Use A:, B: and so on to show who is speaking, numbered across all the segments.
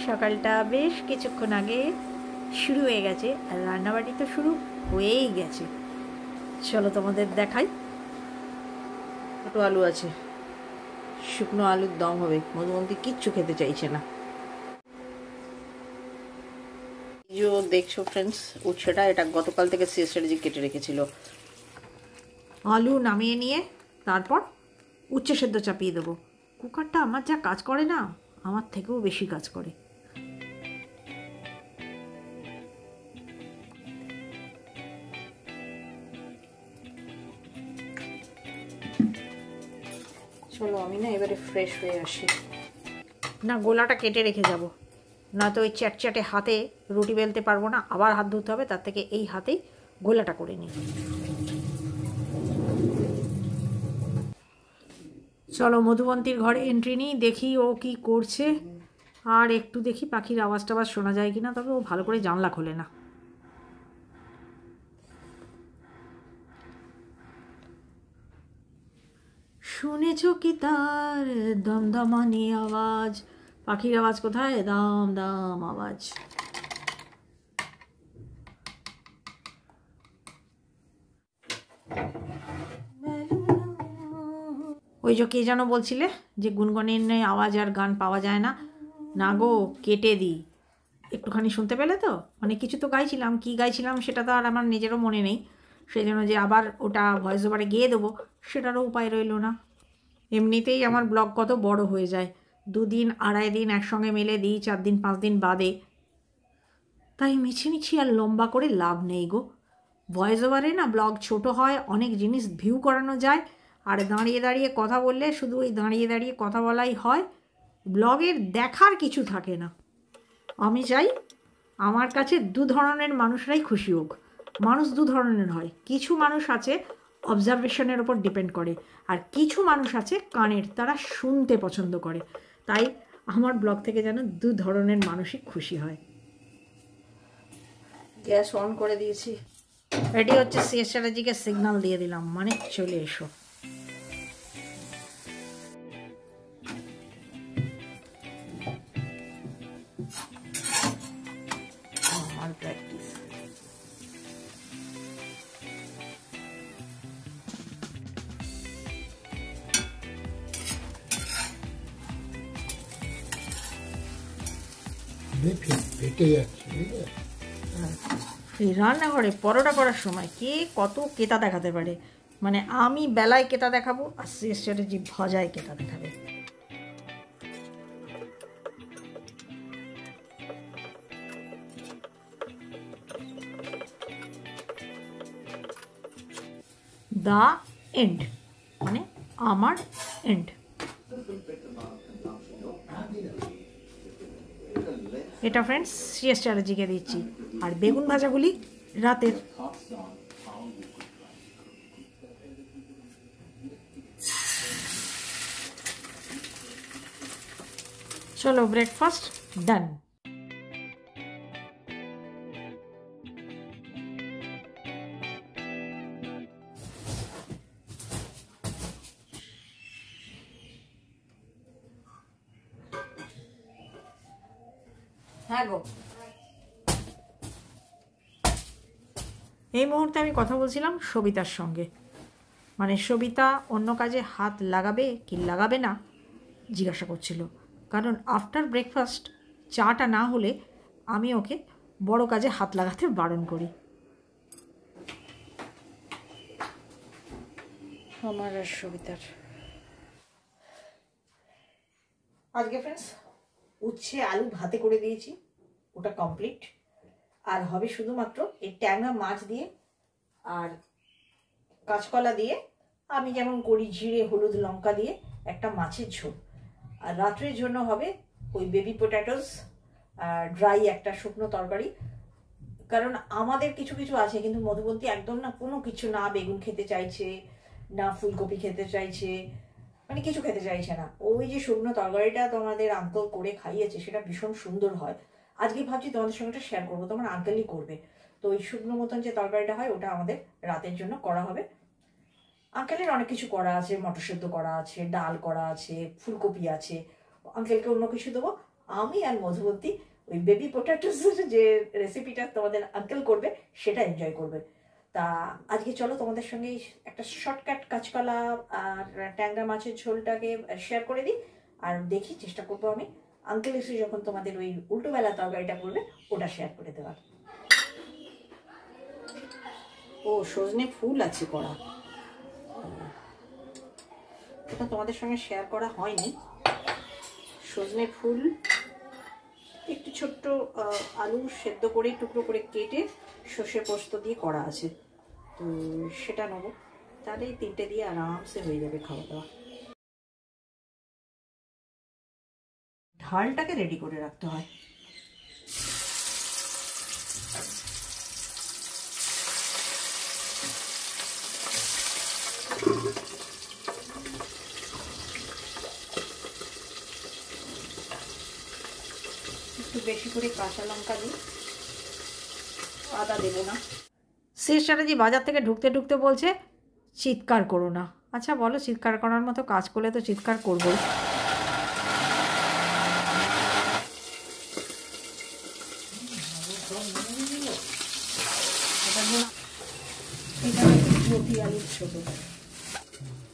A: সকালটা বেশ কিছুক্ষণ আগে শুরু হয়ে গেছে আর রান্নাবাড়ি তো শুরু হয়েই গেছে। চলো তোমাদের দেখাই। ছোটো আলু আছে, শুকনো আলুর দম হবে। মধুমন্তী কিচ্ছু খেতে চাইছে না। যে দেখছো ফ্রেন্ডস, উচ্ছেটা এটা গতকাল থেকে স্ট্র্যাটেজি কেটে রেখেছিল। আলু নামিয়ে নিয়ে তারপর উচ্ছে সেদ্ধ চাপিয়ে দেবো। কুকারটা আমার যা কাজ করে না, আমার থেকেও বেশি কাজ করে। চলো আমি না এবারে ফ্রেশ হয়ে আসি। না গোলাটা কেটে রেখে যাব, না তো ওই চ্যাটচ্যাটে হাতে রুটি বেলতে পারবো না, আবার হাত ধুতে হবে। তার থেকে এই হাতেই গোলাটা করে নিই। চলো মধুবন্তীর ঘরে এন্ট্রি নিই, দেখি ও কি করছে। আর একটু দেখি পাখির আওয়াজ টাওয়াজ শোনা যায় কিনা, তবে ও ভালো করে জানলা খোলে না। শুনেছ কি তার দমদমানি আওয়াজ? পাখির আওয়াজ কোথায়? দাম দাম আওয়াজ। ওই যে কে যেন বলছিলে যে গুনগুনের আওয়াজ আর গান পাওয়া যায় না। না গো, কেটে দিই। একটুখানি শুনতে পেলে তো? মানে কিছু তো গাইছিলাম, কি গাইছিলাম সেটা তো আর আমার নিজেরও মনে নেই। সেই জন্য যে আবার ওটা ভয়েস ওভারে গিয়ে দেবো সেটারও উপায় রইল না। এমনিতেই আমার ব্লগ কত বড় হয়ে যায়, 2 দিন 2.5 দিন একসঙ্গে মেলে দিই, 4 দিন 5 দিন বাদে। তাই মিছিমিছি আর লম্বা করে লাভ নেই গো। ভয়েস ওভারে না ব্লগ ছোট হয়, অনেক জিনিস ভিউ করানো যায়। আর দাঁড়িয়ে দাঁড়িয়ে কথা বললে শুধু ওই দাঁড়িয়ে দাঁড়িয়ে কথা বলাই হয়, ব্লগের দেখার কিছু থাকে না। আমি চাই আমার কাছে 2 ধরনের মানুষরাই খুশি হোক। মানুষ 2 ধরনের হয়, কিছু মানুষ আছে অবজারভেশনের ওপর ডিপেন্ড করে, আর কিছু মানুষ আছে কানের, তারা শুনতে পছন্দ করে। তাই আমার ব্লগ থেকে যেন 2 ধরনের মানুষই খুশি হয়। গ্যাস অন করে দিয়েছি, রেডি হচ্ছে। স্ট্র্যাটেজিকে সিগন্যাল দিয়ে দিলাম, মানে চলে এসো। আমার প্র্যাকটিস। এই রান্নাঘরে পরোটা করার সময় কে কত কেতা দেখাতে পারে। মানে আমি বেলায় কেতা দেখাবো আর স্ট্র্যাটেজি ভজায় কেতা দেখাবে। দ্য এন্ড মানে আমার এন্ড। এটা ফ্রেন্ডস স্ট্র্যাটেজিকে দিচ্ছি, আর বেগুন ভাজাগুলি রাতের। চলো ব্রেকফাস্ট ডান। হ্যাঁ গো, এই মুহূর্তে আমি কথা বলছিলাম সবিতার সঙ্গে। মানে সবিতা অন্য কাজে হাত লাগাবে কি লাগাবে না জিজ্ঞাসা করছিল, কারণ আফটার ব্রেকফাস্ট চাটা না হলে আমি ওকে বড় কাজে হাত লাগাতে বারণ করি। আমার আর সবিতার আজকে ফ্রেন্ডস উচ্ছে আলু ভাতে করে দিয়েছি, ওটা কমপ্লিট। আর হবে শুধুমাত্র এই ট্যাংরা মাছ দিয়ে আর কাঁচকলা দিয়ে, আমি যেমন করি জিরে হলুদ লঙ্কা দিয়ে একটা মাছের ঝোল। আর রাত্রের জন্য হবে ওই বেবি পটেটোস ড্রাই একটা শুকনো তরকারি। কারণ আমাদের কিছু কিছু আছে, কিন্তু মধুবন্তী একদম না, কোনো কিছু না বেগুন খেতে চাইছে না ফুলকপি খেতে চাইছে, মানে কিছু খেতে চাইছে না। ওই যে শুকনো তরকারিটা তোমাদের আঙ্কেল করে খাইয়েছে, সেটা ভীষণ সুন্দর হয়। আজকে ভাবছি তোমাদের সঙ্গে একটা শেয়ার করবো, তোমার আঙ্কেলই করবে। তো ওই শুকনো মতন যে তরকারিটা হয় ওটা আমাদের রাতের জন্য করা হবে। আঙ্কেলের অনেক কিছু করা আছে, মটর সেদ্ধ করা আছে, ডাল করা আছে, ফুলকপি আছে। আঙ্কেলকে অন্য কিছু দেবো,
B: আমি আর মধুবন্তী ওই বেবি পটেটোসের যে রেসিপিটা তোমাদের আঙ্কেল করবে সেটা এনজয় করবে। তা আজকে চলো তোমাদের সঙ্গে একটা শর্টকাট কাঁচকলা আর ট্যাংরা মাছের ঝোলটাকে শেয়ার করে দিই, আর দেখি চেষ্টা করবো আমি আঙ্কেল এসে যখন তোমাদের ওই উল্টোবেলা তরকারিটা করবে ওটা শেয়ার করে দেওয়ার। ও সজনে ফুল আছে কড়া, ওটা তোমাদের সঙ্গে শেয়ার করা হয়নি। সজনে ফুল একটু ছোট্ট আলু সেদ্ধ করে টুকরো করে কেটে সর্ষে পোস্ত দিয়ে করা আছে, তো সেটা নেবো, তাহলে এই 3টে দিয়ে আরামসে হয়ে যাবে খাওয়া দাওয়া। ঢালটাকে রেডি করে রাখতে হয়। একটু বেশি করে কাঁচা লঙ্কা দিই, আদা দেবো না।
A: শেষ চ্যাটার্জি বাজার থেকে ঢুকতে ঢুকতে বলছে চিৎকার করো না। আচ্ছা বলো, চিৎকার করার মতো কাজ করলে তো চিৎকার করবোই।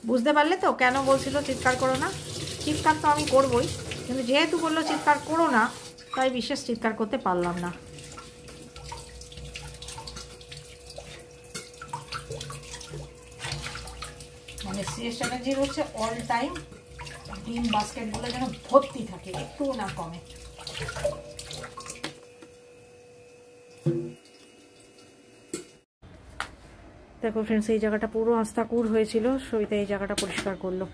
A: বুঝতে পারলে তো কেন বলছিল চিৎকার করো না? চিৎকার তো আমি করবই, কিন্তু যেহেতু বললো চিৎকার করো না, তাই বিশেষ চিৎকার করতে পারলাম না। মানে সিএস চ্যাটার্জির হচ্ছে অল টাইম ডিম বাস্কেটগুলো যেন ভর্তি থাকে, একটু না কমে। দেখো ফ্রেন্ডস, এই জায়গাটা পুরো আস্তাকুর হয়েছিল, সবিতা এই জায়গাটা পরিষ্কার করলো,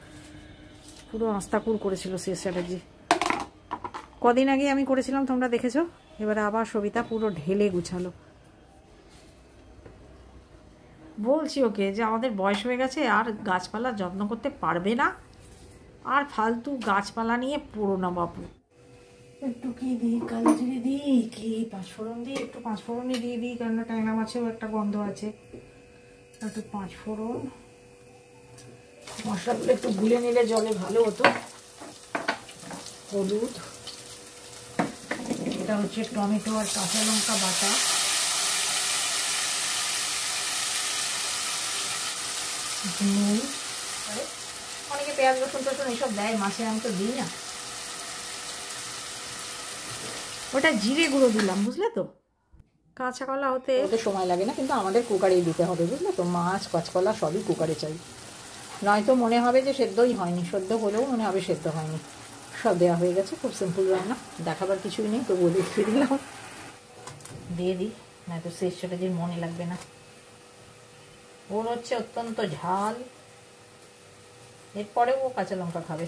A: পুরো আস্তাকুর করেছিল সিএস চ্যাটার্জি। কদিন আগে আমি করেছিলাম, তোমরা দেখেছো। এবারে আবার সবিতা পুরো ঢেলে গুছালো। বলছি ওকে যে আমাদের বয়স হয়ে গেছে, আর গাছপালা যত্ন করতে পারবে না, আর ফালতু গাছপালা নিয়ে পড়ো না বাপু। একটু কি দিই, কালো জিরে দিই কি পাঁচফোড়ন দিই? একটু পাঁচফোড়নই দিয়ে দিই, কেননা ট্যাংরা মাছেও একটা গন্ধ আছে। একটু পাঁচফোড়ন, মশলাগুলো একটু গুলে নিলে জলে ভালো হতো। হলুদ, এটা হচ্ছে টমেটো আর কাঁচা লঙ্কা বাটা, নুন, অনেকে পেঁয়াজ রসুন টসুন এইসব দেয় মাছে, আমি তো দিই না। ওটা জিরে গুঁড়ো দিলাম, বুঝলে তো। কাঁচা কলা হতে
B: সময় লাগে না, কিন্তু আমাদের কুকারেই দিতে হবে, বুঝলে তো। মাছ কাঁচকলা সবই কুকারে চাই, নয়তো মনে হবে যে সেদ্ধই হয়নি, সেদ্ধ হলেও মনে হবে সেদ্ধ হয়নি। সব দেওয়া হয়ে গেছে, খুব সিম্পল রান্না, দেখাবার কিছুই নেই, তো বলে দিয়ে দিলাম। দিয়ে দিই, নয়তো শেষ চ্যাটার্জির মনে লাগবে না। ওর হচ্ছে অত্যন্ত ঝাল, এরপরেও ও কাঁচা লঙ্কা খাবে।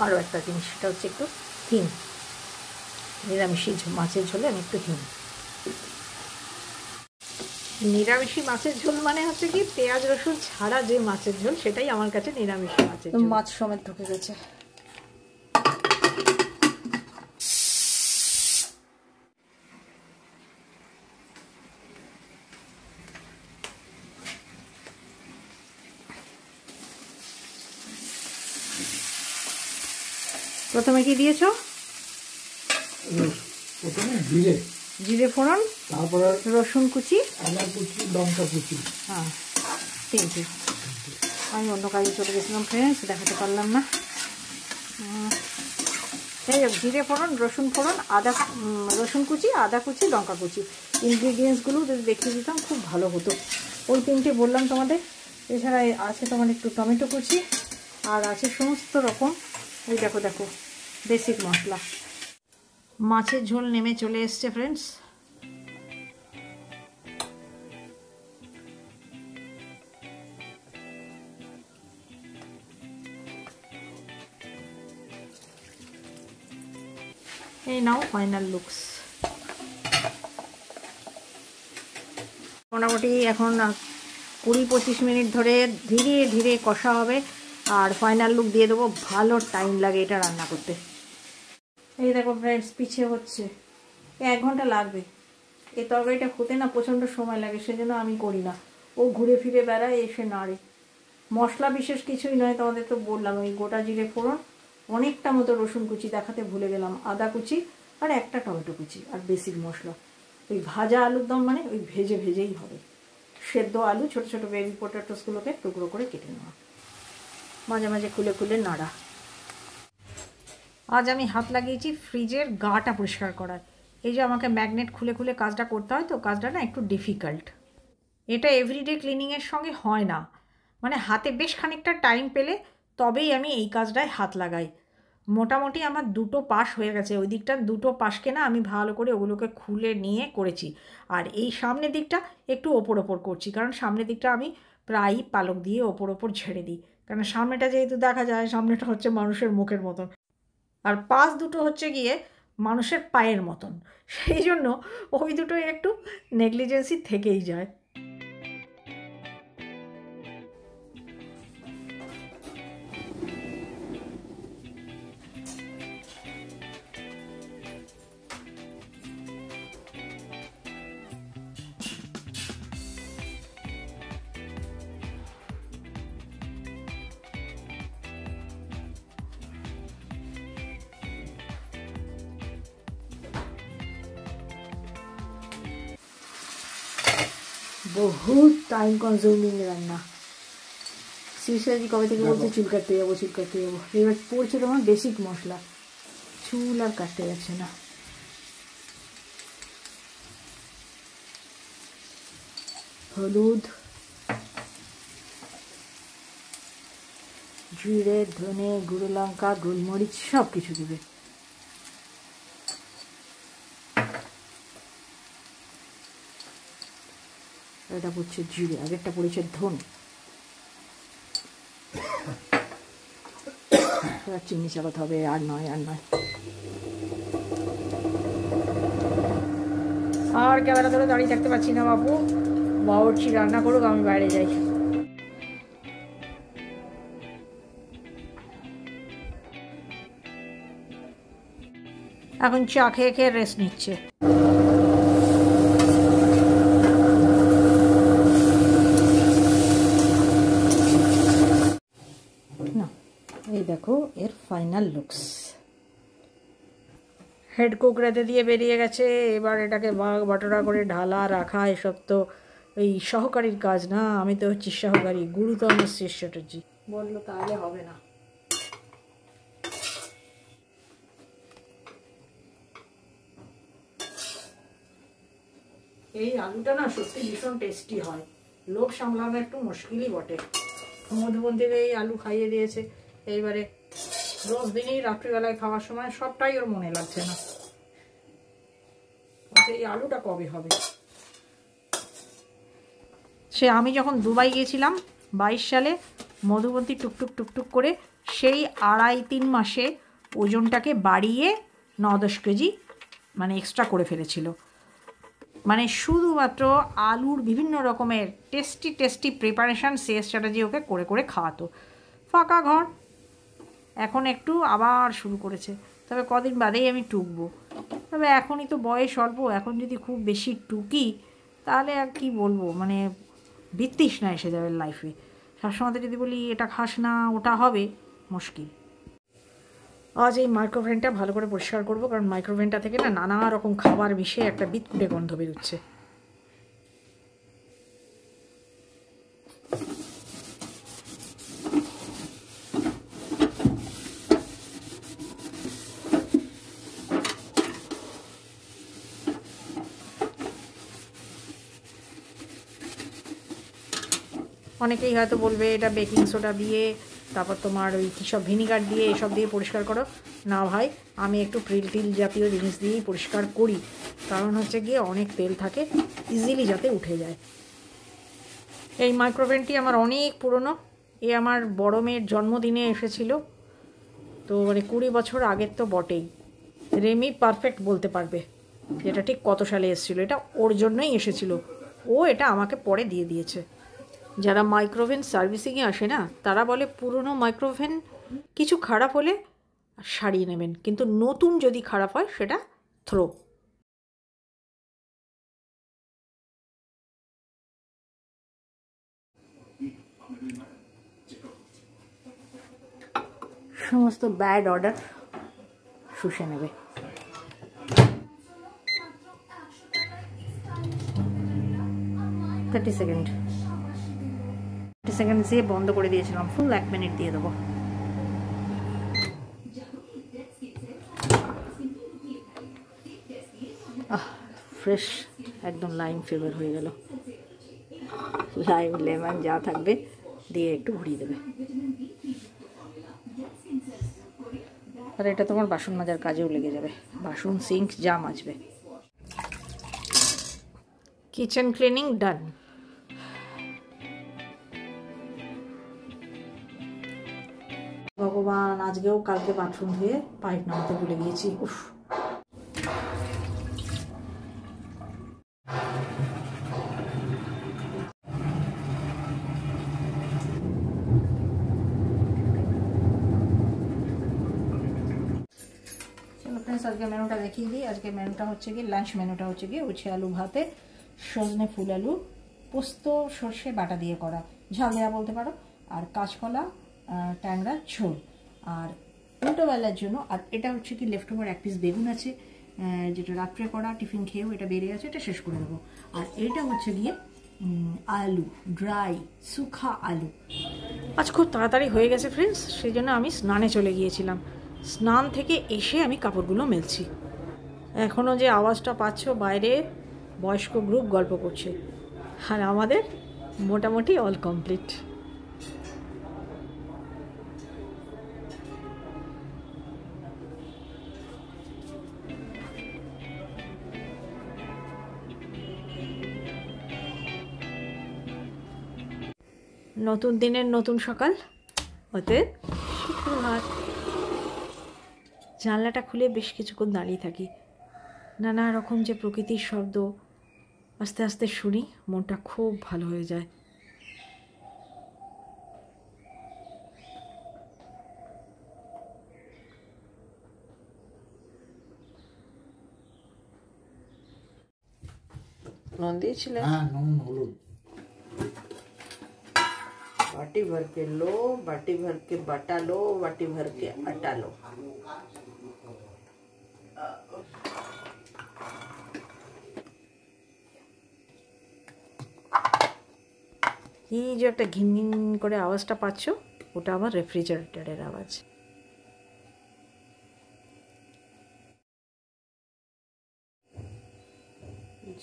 B: আরও একটা জিনিস, সেটা হচ্ছে একটু হিং। নিরামিষি মাছের ঝোলে আমি একটু হিং। নিরামিষি মাছের ঝোল মানে হচ্ছে কি, পেঁয়াজ রসুন ছাড়া যে মাছের ঝোল, সেটাই আমার কাছে নিরামিষি মাছের ঝোল। মাছ সমেত ঢুকে গেছে।
A: প্রথমে কি দিয়েছো?
C: প্রথমে জিরে,
A: জিরে ফোড়ন,
C: তারপরে
A: রসুন কুচি,
C: আদা কুচি, লঙ্কা কুচি।
A: হ্যাঁ, 3টে। আমি অন্য কাজে চলে গেছিলাম ফ্রেন্ডস, দেখাতে পারলাম না। এই জিরে ফোড়ন, রসুন ফোড়ন, আদা, রসুন কুচি, আদা কুচি, লঙ্কা কুচি, ইনগ্রিডিয়েন্টসগুলো যদি দেখিয়ে দিতাম খুব ভালো হতো। ওই 3টে বললাম তোমাদের। এছাড়া আছে তোমার একটু টমেটো কুচি, আর আছে সমস্ত রকম, ওই দেখো দেখো বেসিক মশলা। মাছের ঝোল নেমে চলে এসছে ফ্রেন্ডস। এই নাও ফাইনাল লুকস। মোটামুটি এখন 20-25 মিনিট ধরে ধীরে ধীরে কষা হবে, আর ফাইনাল লুক দিয়ে দেবো। ভালো টাইম লাগে এটা রান্না করতে। এই দেখো ফ্রেন্ডস, পিছিয়ে হচ্ছে 1 ঘন্টা লাগবে। এই তরকারিটা হতে না প্রচণ্ড সময় লাগে, সেজন্য আমি করি না। ও ঘুরে ফিরে বেড়ায়, এসে নাড়ে। মশলা বিশেষ কিছুই নয়, তোমাদের তো বললাম, ওই গোটা জিরে ফোড়ন, অনেকটা মতো রসুন কুচি দেখাতে ভুলে গেলাম, আদা কুচি আর একটা টমেটো কুচি আর বেসিক মশলা। ওই ভাজা আলুর দম মানে ওই ভেজে ভেজেই হবে। সেদ্ধ আলু ছোট ছোট বেবি পটেটোসগুলোকে টুকরো করে কেটে নেওয়া, মাঝে মাঝে খুলে খুলে নাড়া। আজ আমি হাত লাগিয়েছি ফ্রিজের গাটা পরিষ্কার করার। এই যে আমাকে ম্যাগনেট খুলে খুলে কাজটা করতে হয়, তো কাজটা না একটু ডিফিকাল্ট। এটা এভরিডে ক্লিনিংয়ের সঙ্গে হয় না, মানে হাতে বেশ খানিকটা টাইম পেলে তবেই আমি এই কাজটায় হাত লাগাই। মোটামুটি আমার 2টো পাশ হয়ে গেছে, ওই দিকটা 2টো পাশকে না আমি ভালো করে ওগুলোকে খুলে নিয়ে করেছি। আর এই সামনের দিকটা একটু ওপর ওপর করছি, কারণ সামনের দিকটা আমি প্রায়ই পালক দিয়ে ওপর ওপর ঝেড়ে দিই, কারণ সামনেটা যেহেতু দেখা যায়, সামনেটা হচ্ছে মানুষের মুখের মতন, আর পাশ দুটো হচ্ছে গিয়ে মানুষের পায়ের মতন, সেই জন্য ওই দুটোই একটু নেগলিজেন্সি থেকেই যায়। বহুত টাইম কনজিউমিং রান্না। সিরিয়াসলি কবে থেকে বলতে চুল কাটতে যাবো চুল কাটতে যাবো, এবার পড়ছে তোমার বেসিক মশলা, চুল আর কাটতে যাচ্ছে না। হলুদ, জিরে, ধনে, গুঁড়ো লঙ্কা, গোলমরিচ সব কিছু দেবে। এটা পড়ছে জিরে, আগেরটা পড়েছে ধনে। চিনি চালাতে হবে, আর নয় আর নয়। আর ক্যামেরা ধরে দাঁড়িয়ে থাকতে পারছি না বাবু, বাবুর্চি রান্না করুক, আমি বাইরে যাই। এখন চা খেয়ে খেয়ে রেস্ট নিচ্ছে। না, এই দেখো এর ফাইনাল লুকস। হেড কুক রেঁধে দিয়ে বেরিয়ে গেছে, এবার এটাকে ভাগ বাটোরা করে ঢালা রাখা এসব তো ওই সহকারীর কাজ না, আমি তো হচ্ছি সহকারী, গুরুতর চ্যাটার্জি বললো তাহলে হবে না। এই আলুটা না সত্যি ভীষণ টেস্টি হয়, লোভ সামলানো একটু মুশকিলই বটে। মধুবন্তীকে এই আলু খাইয়ে দিয়েছে, এইবারে রোজ দিনই রাত্রিবেলায় খাওয়ার সময় সবটাই ওর মনে লাগছে না, এই আলুটা কবে হবে। সে আমি যখন দুবাই গিয়েছিলাম 22 সালে, মধুবন্তী টুকটুক টুকটুক করে সেই 2.5-3 মাসে ওজনটাকে বাড়িয়ে 9-10 কেজি মানে এক্সট্রা করে ফেলেছিল, মানে শুধুমাত্র আলুর বিভিন্ন রকমের tasty tasty preparation C S Chatterjee okay করে করে খাওয়াতো। ফাঁকা ঘর, এখন একটু আবার শুরু করেছে, তবে কদিন বাদেই আমি টুকবো। তবে এখনই তো বয়স অল্প, এখন যদি খুব বেশি টুকি তাহলে আর কি বলবো, মানে বিতৃষ্ণা এসে যাবে লাইফে। সবসময় যদি বলি এটা খাস না ওটা হবে, মুশকিল। আজ এই মাইক্রোওভেনটা ভালো করে পরিষ্কার করবো, কারণ মাইক্রোওভেনটা থেকে না নানা রকম খাবার মিশে একটা বিতকুটে গন্ধ বেরোচ্ছে। অনেকেই হয়তো বলবে এটা বেকিং সোডা দিয়ে, তারপর তোমার ওই কী সব ভিনিগার দিয়ে এসব দিয়ে পরিষ্কার করো। না ভাই, আমি একটু টিল জাতীয় জিনিস দিয়েই পরিষ্কার করি, কারণ হচ্ছে গিয়ে অনেক তেল থাকে, ইজিলি যাতে উঠে যায়। এই মাইক্রোওভেনটি আমার অনেক পুরনো, এ আমার বড় মেয়ের জন্মদিনে এসেছিল, তো মানে 20 বছর আগের তো বটেই। রেমি পারফেক্ট বলতে পারবে যেটা ঠিক কত সালে এসেছিলো, এটা ওর জন্যই এসেছিল, ও এটা আমাকে পরে দিয়ে দিয়েছে। যারা মাইক্রোওভেন সার্ভিসিংয়ে আসে না, তারা বলে পুরনো মাইক্রোওভেন কিছু খারাপ হলে সারিয়ে নেবেন, কিন্তু নতুন যদি খারাপ হয় সেটা থ্রো।
B: সমস্ত ব্যাড অর্ডার শুষে নেবে। থার্টি সেকেন্ড দিয়ে বন্ধ করে দিয়েছিলাম, ফুল 1 মিনিট দিয়ে দেবো। ফ্রেশ একদম লাইম ফ্লেভার হয়ে গেল। লাইম লেমন যা থাকবে দিয়ে একটু ঘুরিয়ে দেবে। আর এটা তোমার বাসন মাজার কাজেও লেগে যাবে, বাসন সিঙ্ক যা মাজবে।
A: কিচেন ক্লিনিং ডান।
B: ভগবান, আজকেও কালকে বাথরুম ধুয়ে পাইপ নামাতে ভুলে গিয়েছি। উফ, আজকে মেনুটা দেখিয়ে দিই। আজকে মেনুটা হচ্ছে কি, লাঞ্চ মেনুটা হচ্ছে কি, উচ্ছে আলু ভাতে সজনে ফুল আলু পোস্ত সর্ষে বাটা দিয়ে করা, ঝাল দেওয়া বলতে পারো, আর কাঁচকলা ট্যাংরা ঝোল। আর উল্টোবেলার জন্য, আর এটা হচ্ছে কি লেফট ওভার 1 পিস বেগুন আছে, যেটা রাত্রে করা, টিফিন খেয়েও এটা বেড়ে আছে, এটা শেষ করে দেবো। আর এটা হচ্ছে গিয়ে আলু, ড্রাই সুখা আলু।
A: আজ খুব তাড়াতাড়ি হয়ে গেছে ফ্রেন্ডস, সেই জন্য আমি স্নানে চলে গিয়েছিলাম। স্নান থেকে এসে আমি কাপড়গুলো মেলছি। এখনও যে আওয়াজটা পাচ্ছ, বাইরে বয়স্ক গ্রুপ গল্প করছে, আর আমাদের মোটামুটি অল কমপ্লিট। নতুন দিনের নতুন সকাল, ওতে সুপ্রভাত। জানলাটা খুলে বেশ কিছুক্ষণ দাঁড়িয়ে থাকি, নানা রকম যে প্রকৃতির শব্দ আস্তে আস্তে শুনি, মনটা খুব ভালো হয়ে যায়।
B: নুন দিয়েছিলে?
C: হ্যাঁ, নুন হলুদ।
B: बाटी भर के लो, बाटी भर के बटा लो, बाटी भर के आटा लो।
A: এই যে একটা ঘিন ঘিন করে আওয়াজটা পাচ্ছ, ওটা আমার রেফ্রিজারেটরের আওয়াজ।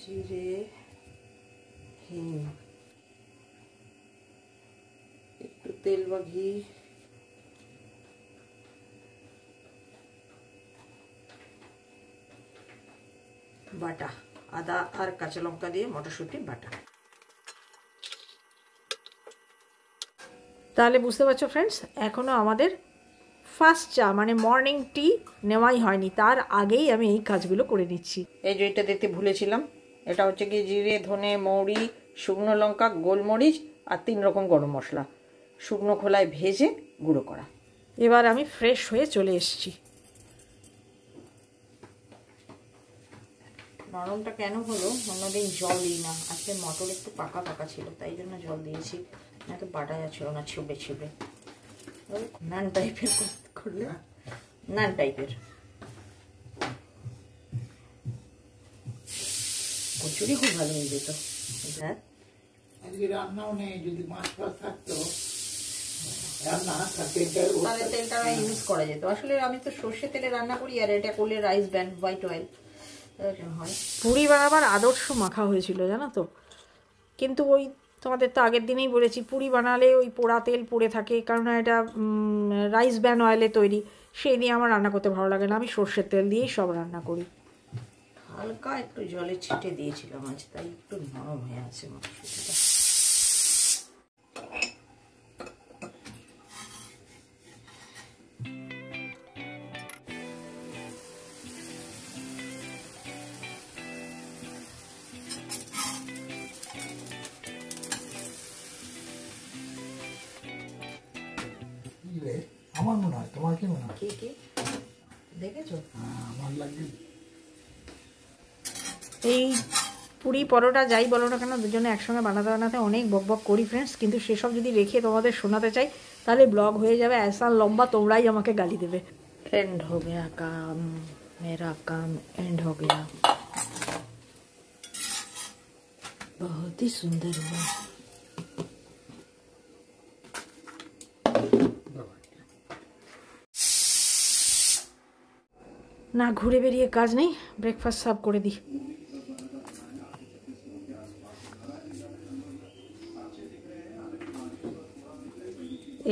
B: জিরে, হিং, একটু তেল বা ঘি, বাটা আদা আর কাঁচা লঙ্কা দিয়ে মটরশুঁটি বাটা।
A: তাহলে বুঝতে পারছো ফ্রেন্ডস, এখনও আমাদের ফার্স্ট চা মানে মর্নিং টি নেওয়াই হয়নি, তার আগেই আমি এই কাজগুলো করে নিচ্ছি।
B: এই যে এটা দিতে ভুলেছিলাম, এটা হচ্ছে কি জিরে, ধনে, মৌরি, শুকনো লঙ্কা, গোলমরিচ আর 3 রকম গরম মশলা শুকনো খোলায় ভেজে গুঁড়ো করা।
A: এবার আমি ফ্রেশ হয়ে চলে এসেছি।
B: নরমটা কেন হলো, অন্যদিন জল দিই না, আজকে মটর একটু পাকা পাকা ছিল তাই জন্য জল দিয়েছি, না তো বাটা যাচ্ছিল না ছিপে ছিপে। নান টাইপের করলে, নান টাইপের। কচুরি খুব ভালো হয়ে যেত। হ্যাঁ,
C: আজকে রান্নাও নেই, যদি মাছ ফাছ থাকতো
B: তাহলে তেলটা ইউজ করা যেত। আসলে আমি তো সর্ষে তেলে রান্না করি, আর এটা করলে রাইস ব্র্যান্ড হোয়াইট অয়েল হয়।
A: পুরি বানাবার আদর্শ মাখা হয়েছিল জানো তো, কিন্তু ওই তোমাদের তো আগের দিনেই বলেছি, পুরি বানালে ওই পোড়া তেল পড়ে থাকে, কারণ এটা রাইস ব্র্যান্ড অয়েলে তৈরি, সেই দিয়ে আমার রান্না করতে ভালো লাগে না। আমি সর্ষের তেল দিয়েই সব রান্না করি।
B: হালকা একটু জলে ছিটে দিয়েছিলাম আজ, তাই একটু নরম হয়ে আছে মটরশুঁটিটা।
C: আমার মনে হয়, তোমার কি মনে হয়?
B: কি কি দেখেছো?
C: আমার লাগে
A: এই পুরি পরোটা যাই বলো না কেন দুজনে একসঙ্গে বানাতে বানাতে অনেক বক বক করি ফ্রেন্ডস, কিন্তু সেসব যদি রেখে তোমাদের শোনাতে চাই তাহলে ব্লগ হয়ে যাবে ऐसा লম্বা, তোমরাই আমাকে গালি দেবে।
B: एंड हो गया काम, मेरा काम एंड हो गया। बहुत ही सुंदर हुआ।
A: না ঘুরে বেরিয়ে কাজ নেই, ব্রেকফাস্ট সার্ভ করে দিই।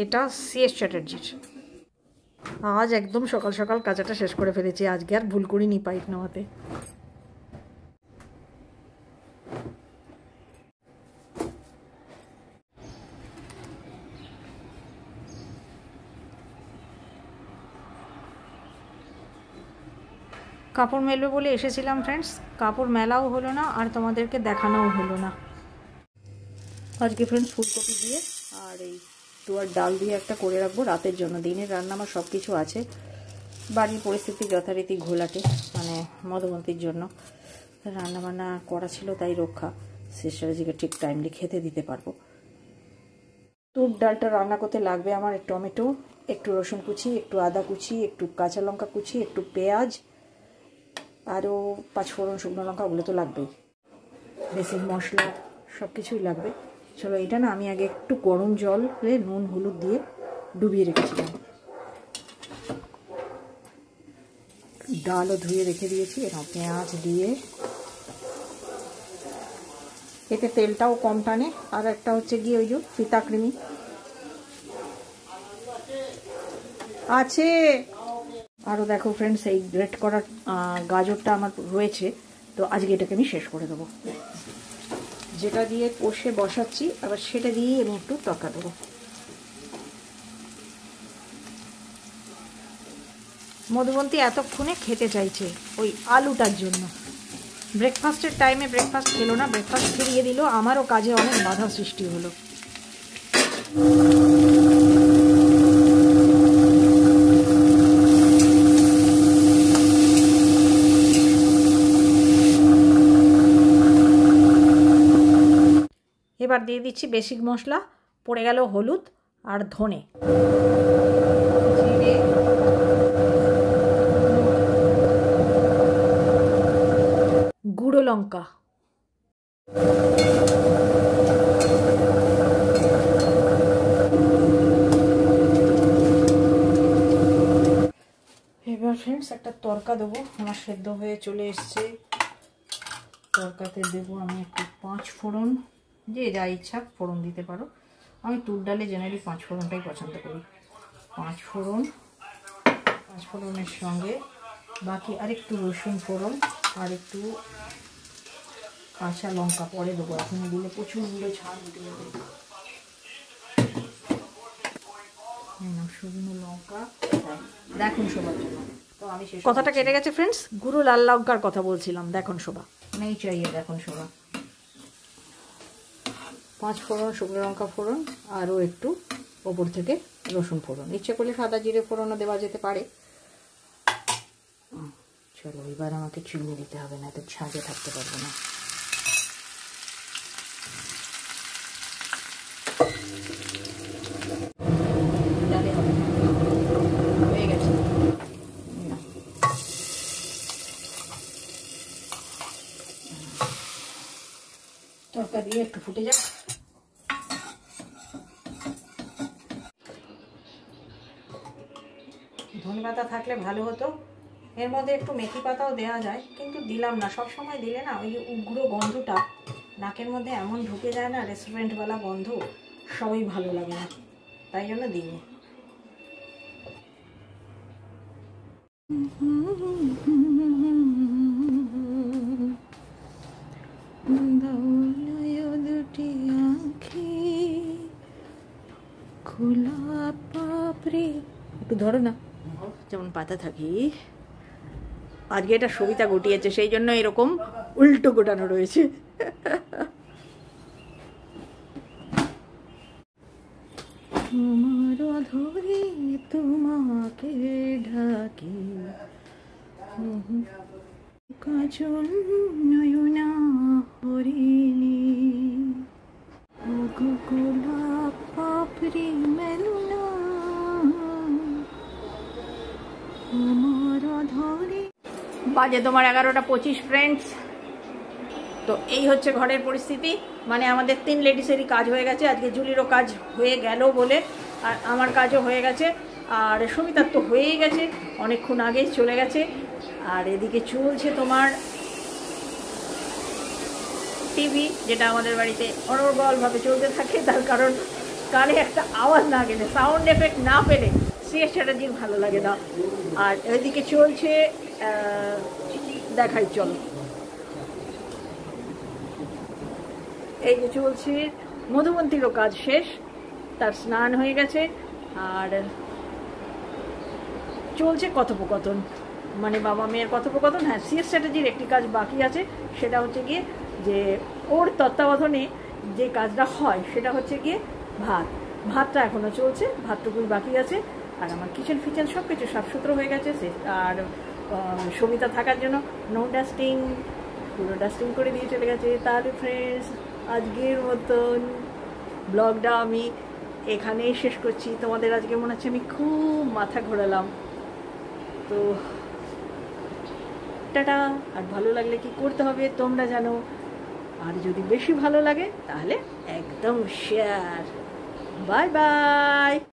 A: এটা সিএস চ্যাটার্জির। আজ একদম সকাল সকাল কাজটা শেষ করে ফেলেছি, আজকে আর ভুল করিনি পাইপ নেওয়াতে। কাপড় মেলবে বলে এসেছিলাম ফ্রেন্ডস, কাপড় মেলাও হলো না আর তোমাদেরকে দেখানোও হলো না।
B: আজকে ফ্রেন্ডস ফুলকপি দিয়ে আর এই তুয়ার ডাল দিয়ে একটা করে রাখবো রাতের জন্য। দিনের রান্না আমার সব কিছু আছে, বাড়ির পরিস্থিতি যথারীতি ঘোলাটে, মানে মধুমতির জন্য রান্নাবান্না করা ছিল তাই রক্ষা। শেষরাজিকে ঠিক টাইমলি খেতে দিতে পারবো। তুর ডালটা রান্না করতে লাগবে আমার টমেটো, একটু রসুন কুচি, একটু আদা কুচি, একটু কাঁচা লঙ্কা কুচি, একটু পেঁয়াজ, আরও 5 ফোড়ন, শুকনো লঙ্কা, ওগুলো তো লাগবেই, বেসিক মশলা সব কিছুই লাগবে। চলো এটা না আমি আগে একটু গরম জলে নুন হলুদ দিয়ে ডুবিয়ে রেখেছিলাম, ডালও ধুয়ে রেখে দিয়েছি। এরকম পেঁয়াজ দিয়ে, এতে তেলটাও কম টানে। আর একটা হচ্ছে গিয়ে ওই যে ফিতাকৃমি আছে। আরও দেখো ফ্রেন্ডস এই গ্রেট করা গাজরটা আমার রয়েছে, তো আজকে এটাকে আমি শেষ করে দেবো। যেটা দিয়ে কষে বসাচ্ছি আবার সেটা দিয়েই আমি একটু তরকা দেবো।
A: মধুবন্তী এতক্ষণে খেতে চাইছে ওই আলুটার জন্য। ব্রেকফাস্টের টাইমে ব্রেকফাস্ট খেলো না, ব্রেকফাস্ট ফিরিয়ে দিল, আমারও কাজে অনেক বাধা সৃষ্টি হলো। এবার দিয়ে দিচ্ছি বেসিক মশলা, পড়ে গেল হলুদ আর ধনে, জিরে, গুঁড়ো লঙ্কা,
B: এবার ফ্রেন্ডস একটা তরকা দেবো, আমার সেদ্ধ হয়ে চলে এসছে। তরকাতে দেবো আমি একটু 5 ফোড়ন, যে যা ইচ্ছা ফোড়ন দিতে পারো। আমি তুর ডালে জেনারেলি 5 ফোড়নটাই পছন্দ করি। 5 ফোড়ন, 5 ফোড়নের সঙ্গে বাকি আরেকটু রসুন ফোড়ন আর একটু কাঁচা লঙ্কা পরে দেবো, এখন দিলে প্রচণ্ড ঝাল উঠে যাবে। শুকনো লঙ্কা দেখুন সবার জন্য। তো আমি
A: কথাটা কেটে গেছে ফ্রেন্ডস, গুঁড়ো লাল লঙ্কার কথা বলছিলাম, দেখুন শোভা
B: নেই চাইয়ে, দেখুন শোভা। 5 ফোড়ন, শুকনো লঙ্কা ফোড়ন, আরও একটু ওপর থেকে রসুন ফোড়ন, ইচ্ছে করলে সাদা জিরে ফোড়নও দেওয়া যেতে পারে। চলো এবার আমাকে চিনি দিতে হবে, না তো ঝাঁঝে থাকতে পারবো না। হয়ে গেছে, তরকা দিয়ে একটু ফুটে যাক।
A: ধনেপাতা থাকলে ভালো হতো, এর মধ্যে একটু মেথি পাতাও দেওয়া যায়, কিন্তু দিলাম না। সব সময় দিলে না ওই যে উগ্র গন্ধটা নাকের মধ্যে এমন ঢুকে যায় না, রেস্টুরেন্টওয়ালা গন্ধ, সবই ভালো লাগে না, তাই জন্য দিইনি।
B: দুটি আঁখি খোলা পাপড়ি, একটু ধরো না, যেমন পাতা থাকি। আজকে এটা সবিতা গুটিয়েছে, সেই জন্য এরকম উল্টো গোটানো রয়েছে। তোমার ধরে তোমাকে ঢাকি
A: কাজল নয়না হরিণী গোলাপ পাপড়ি মেলনা আমার ধরে। বাজে তোমার 11:25 ফ্রেন্ডস। তো এই হচ্ছে ঘরের পরিস্থিতি, মানে আমাদের 3 লেডিসেরই কাজ হয়ে গেছে। আজকে জুলিরও কাজ হয়ে গেল বলে, আর আমার কাজও হয়ে গেছে, আর সবিতার তো হয়েই গেছে, অনেকক্ষণ আগেই চলে গেছে। আর এদিকে চলছে তোমার টিভি, যেটা আমাদের বাড়িতে অনর্গলভাবে চলতে থাকে, তার কারণ কানে একটা আওয়াজ না গেলে, সাউন্ড এফেক্ট না পেলে শ্রেয়স চ্যাটার্জির ভালো লাগে না। আর এদিকে চলছে দেখাই চলো, এই যে চলছে মধুমন্তীরও কাজ শেষ, তার স্নান হয়ে গেছে। আর চলছে কথোপকথন, মানে বাবা মেয়ের কথোপকথন। হ্যাঁ, শ্রেয়স চ্যাটার্জির একটি কাজ বাকি আছে, সেটা হচ্ছে গিয়ে যে ওর তত্ত্বাবধানে যে কাজটা হয় সেটা হচ্ছে গিয়ে ভাতটা এখনও চলছে, ভাতটুকুই বাকি আছে। আর আমার কিচেন ফিচেন সব কিছু সাফসুতরো হয়ে গেছে। আর সবিতা থাকার জন্য নো ডাস্টিং, পুরো ডাস্টিং করে দিয়ে চলে গেছে। তাহলে ফ্রেন্ডস, আজকের মতন ব্লগটা আমি এখানেই শেষ করছি। তোমাদের আজকে মনে হচ্ছে আমি খুব মাথা ঘোরালাম, তো টাটা। আর ভালো লাগলে কি করতে হবে তোমরা জানো, আর যদি বেশি ভালো লাগে তাহলে একদম শেয়ার। Bye bye.